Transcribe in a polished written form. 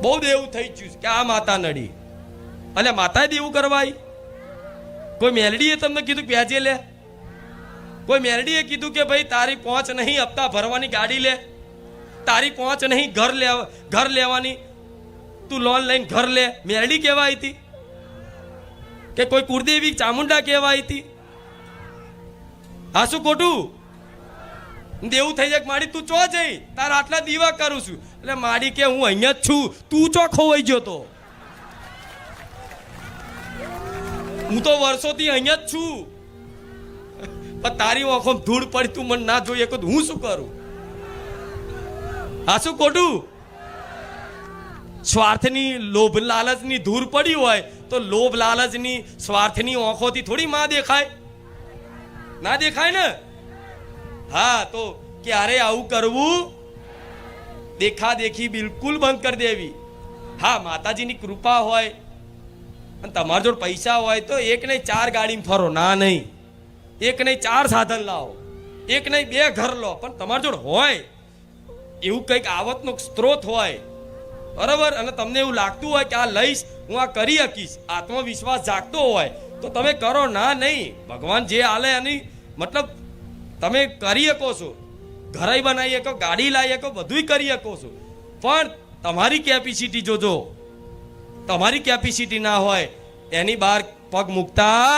બહુ દેવું થઈ ગયું કે આ માતા નડી. એટલે માતાએ દેવું કરવાય? કોઈ મેલડીએ તમને કીધું વ્યાજે લે? કોઈ મેલડીએ કીધું કે ભાઈ તારી પહોંચ નહીં હપ્તા ભરવાની ગાડી લે, તારી પહોંચ નહીં ઘર લેવાની, તું લોન લઈને ઘર લે? મેલડી કહેવાય હતી કે કોઈ કુળદેવી ચામુંડા કહેવાય હતી? હા શું ખોટું? દેવું થઈ જાય માડી તું ચો જઈ, તારા આટલા દીવા કરું છું. એટલે માડી કે હું અહીંયા જ છું, તું ચો ખોવાઈ ગયો તો? હું તો વર્ષોથી અહીંયા જ છું, પણ તારી આંખોમાં ધૂળ પડી, તું મને ના જોઈએ તો હું શું કરું? હા શું ખોટું? સ્વાર્થની લોભ લાલચની ધૂળ પડી હોય તો લોભ લાલચની સ્વાર્થની આંખોથી થોડી માં દેખાય? ના દેખાય ને? હા, તો ક્યારે આવું કરવું? દેખા દેખી બિલકુલ બંધ કરી દેવી. હા, માતાજીની કૃપા હોય અને તમારા જોડે પૈસા હોય તો એક નહીં 4 ગાડીમાં ફરો, ના નહીં. એક નહીં 4 સાધન લાવો, એક નહીં 2 ઘર લો, પણ તમારા જોડે હોય એવું કંઈક આવકનો સ્ત્રોત હોય, બરાબર, અને તમને એવું લાગતું હોય કે આ લઈશ, હું આ કરી શકીશ, આત્મવિશ્વાસ જાગતો હોય તો તમે કરો, ના નહીં. ભગવાન જે આલે એની મતલબ તમે કરી શકો છો, ઘરે બનાવી શકો, ગાડી લાવી શકો, બધું કરી શકો છો, પણ તમારી કેપેસિટી જોજો. તમારી કેપેસિટી ના હોય એની બહાર પગ મૂકતા